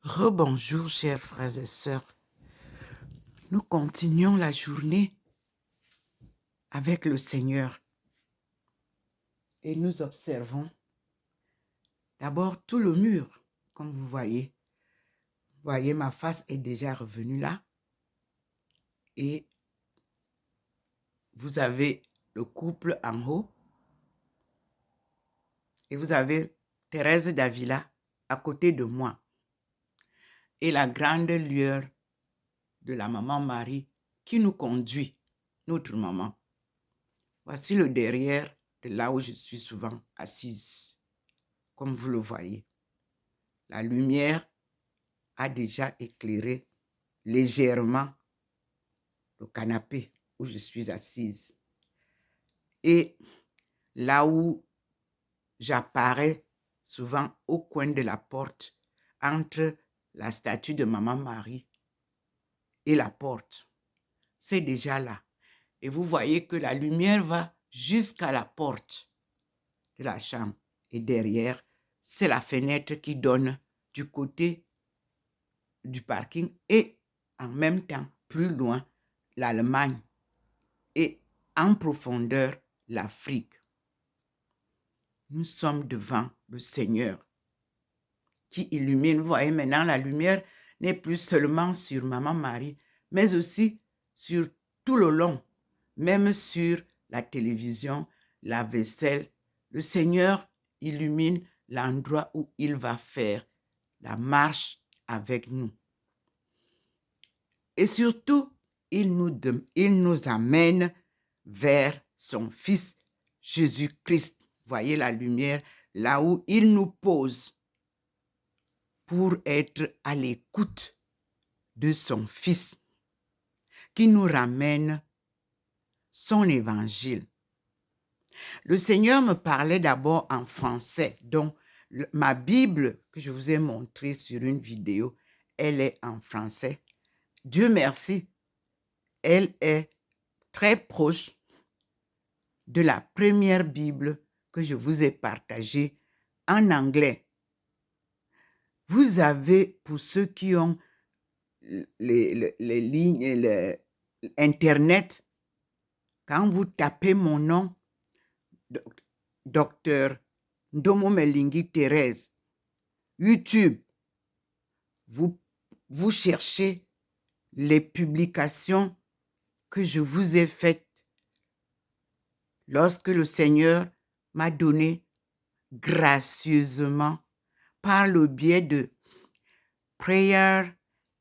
Rebonjour, chers frères et sœurs. Nous continuons la journée avec le Seigneur et nous observons d'abord tout le mur, comme vous voyez. Vous voyez, ma face est déjà revenue là et vous avez le couple en haut et vous avez Thérèse d'Avila à côté de moi et la grande lueur de la maman Marie qui nous conduit, notre maman. Voici le derrière de là où je suis souvent assise, comme vous le voyez. La lumière a déjà éclairé légèrement le canapé où je suis assise. Et là où j'apparais souvent au coin de la porte, entre la statue de Maman Marie et la porte, c'est déjà là. Et vous voyez que la lumière va jusqu'à la porte de la chambre. Et derrière, c'est la fenêtre qui donne du côté du parking et en même temps, plus loin, l'Allemagne et en profondeur, l'Afrique. Nous sommes devant le Seigneur qui illumine. Vous voyez maintenant, la lumière n'est plus seulement sur Maman Marie, mais aussi sur tout le long, même sur la télévision, la vaisselle. Le Seigneur illumine l'endroit où il va faire la marche avec nous. Et surtout, il nous amène vers son Fils Jésus-Christ. Voyez la lumière là où il nous pose pour être à l'écoute de son Fils qui nous ramène son évangile. Le Seigneur me parlait d'abord en français, donc ma Bible que je vous ai montrée sur une vidéo, elle est en français. Dieu merci, elle est très proche de la première Bible que je vous ai partagée en anglais. Vous avez, pour ceux qui ont les lignes, Internet, quand vous tapez mon nom, Docteur Ndomo Melingi Thérèse, YouTube, vous cherchez les publications que je vous ai faites lorsque le Seigneur m'a donné gracieusement par le biais de Prayer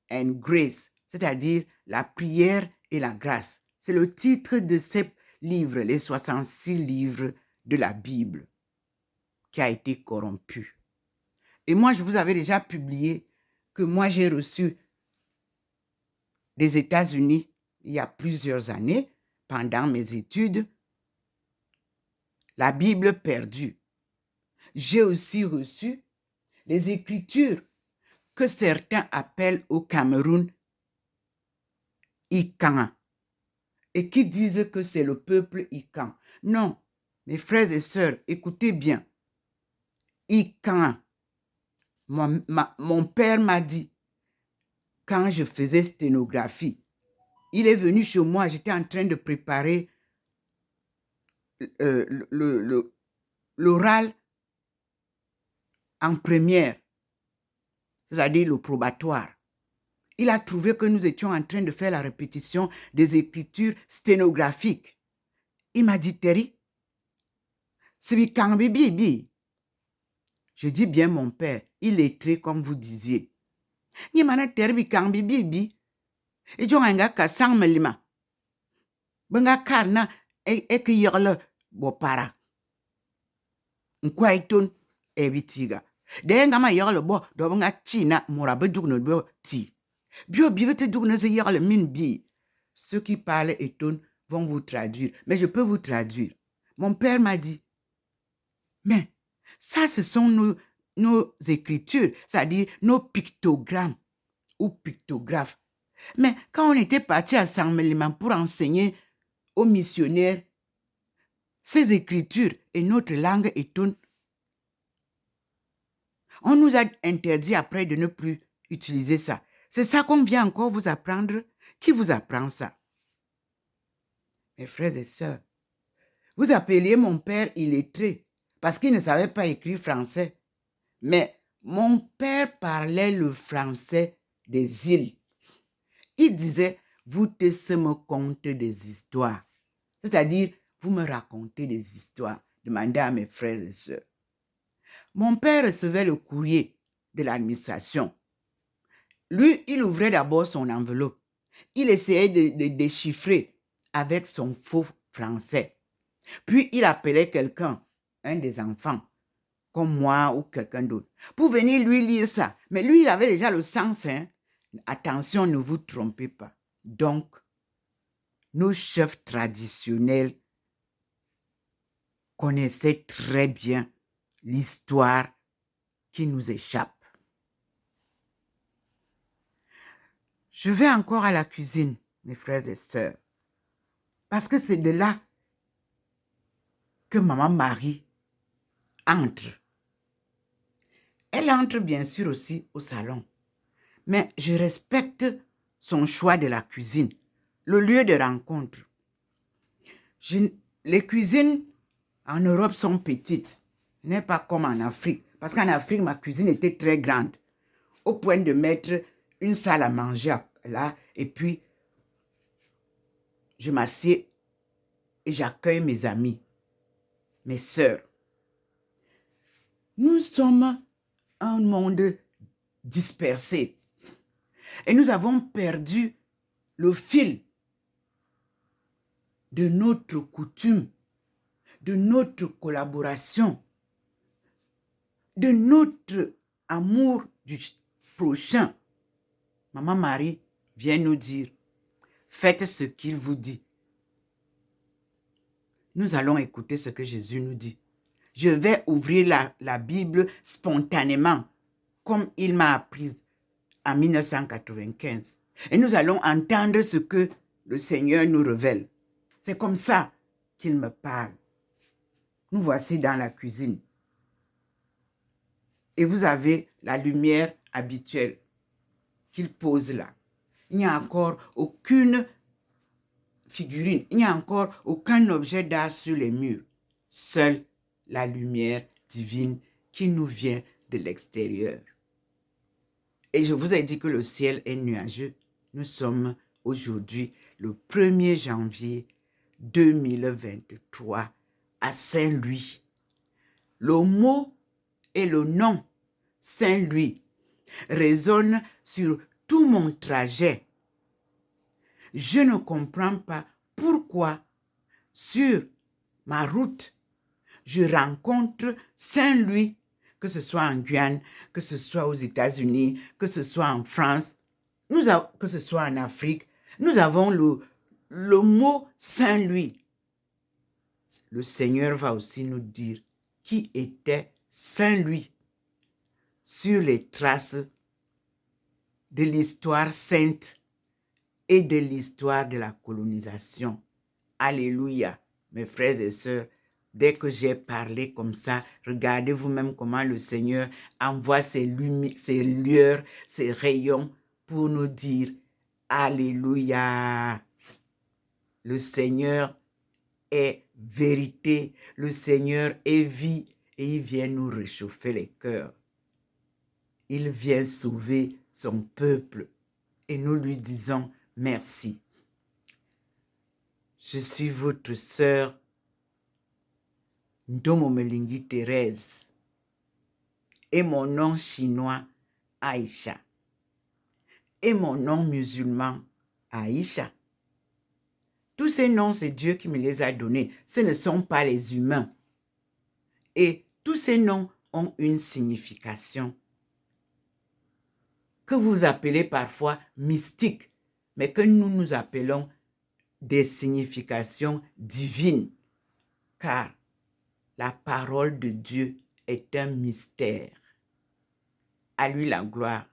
and Grace, c'est-à-dire la prière et la grâce. C'est le titre de ces livres, les 66 livres de la Bible, qui a été corrompu. Et moi, je vous avais déjà publié que moi, j'ai reçu des États-Unis il y a plusieurs années, pendant mes études, la Bible perdue. J'ai aussi reçu les Écritures que certains appellent au Cameroun Ikan, et qui disent que c'est le peuple Ikan. Non, mes frères et sœurs, écoutez bien. Ikan, mon père m'a dit, quand je faisais sténographie, il est venu chez moi, j'étais en train de préparer l'oral en première, c'est-à-dire le probatoire. Il a trouvé que nous étions en train de faire la répétition des écritures sténographiques. Il m'a dit, Terry, c'est quand bibi. Je dis bien mon père, il est très comme vous disiez. Il m'a dit, Terry, quand bibi. Et je n'ai pas sang melima. Benga karna et que yorle bopara. Nkwaitun evitiga. Denga ma yorle bo do benga china murabe dugno bo ti. Bio bivete dugno se yorle min bi. Ceux qui parlent éton vont vous traduire. Mais je peux vous traduire. Mon père m'a dit, mais ça, ce sont nos écritures, c'est-à-dire nos pictogrammes ou pictographes. Mais quand on était parti à Saint-Méliman pour enseigner aux missionnaires ces écritures et notre langue étonne, on nous a interdit après de ne plus utiliser ça. C'est ça qu'on vient encore vous apprendre. Qui vous apprend ça? Mes frères et sœurs, vous appeliez mon père illettré parce qu'il ne savait pas écrire français. Mais mon père parlait le français des îles. Il disait, vous me contez des histoires. C'est-à-dire, vous me racontez des histoires. Demandez à mes frères et sœurs. Mon père recevait le courrier de l'administration. Lui, il ouvrait d'abord son enveloppe. Il essayait de déchiffrer avec son faux français. Puis, il appelait quelqu'un, un des enfants, comme moi ou quelqu'un d'autre, pour venir lui lire ça. Mais lui, il avait déjà le sens. Hein? Attention, ne vous trompez pas. Donc, nos chefs traditionnels connaissaient très bien l'histoire qui nous échappe. Je vais encore à la cuisine, mes frères et sœurs, parce que c'est de là que maman Marie entre. Elle entre bien sûr aussi au salon, mais je respecte son choix de la cuisine, le lieu de rencontre. Les cuisines en Europe sont petites, ce n'est pas comme en Afrique, parce qu'en Afrique, ma cuisine était très grande, au point de mettre une salle à manger là, et puis je m'assieds et j'accueille mes amis, mes sœurs. Nous sommes un monde dispersé et nous avons perdu le fil de notre coutume, de notre collaboration, de notre amour du prochain. Maman Marie vient nous dire, faites ce qu'il vous dit. Nous allons écouter ce que Jésus nous dit. Je vais ouvrir la Bible spontanément, comme il m'a appris en 1995. Et nous allons entendre ce que le Seigneur nous révèle. C'est comme ça qu'il me parle. Nous voici dans la cuisine. Et vous avez la lumière habituelle qu'il pose là. Il n'y a encore aucune figurine, il n'y a encore aucun objet d'art sur les murs. Seule la lumière divine qui nous vient de l'extérieur. Et je vous ai dit que le ciel est nuageux. Nous sommes aujourd'hui le 1er janvier 2023 à Saint-Louis. Le mot et le nom Saint-Louis résonnent sur tout mon trajet. Je ne comprends pas pourquoi sur ma route, je rencontre Saint-Louis, que ce soit en Guyane, que ce soit aux États-Unis, que ce soit en France, que ce soit en Afrique. Nous avons le mot Saint-Louis. Le Seigneur va aussi nous dire qui était Saint-Louis sur les traces de l'histoire sainte et de l'histoire de la colonisation. Alléluia, mes frères et sœurs. Dès que j'ai parlé comme ça, regardez vous-même comment le Seigneur envoie ses lueurs, ses rayons pour nous dire Alléluia. Le Seigneur est vérité, le Seigneur est vie et il vient nous réchauffer les cœurs. Il vient sauver son peuple et nous lui disons merci. Je suis votre sœur Ndomo Melingi Thérèse et mon nom chinois Aïcha et mon nom musulman Aïcha. Tous ces noms, c'est Dieu qui me les a donnés. Ce ne sont pas les humains. Et tous ces noms ont une signification que vous appelez parfois mystique, mais que nous appelons des significations divines, car la parole de Dieu est un mystère. À lui la gloire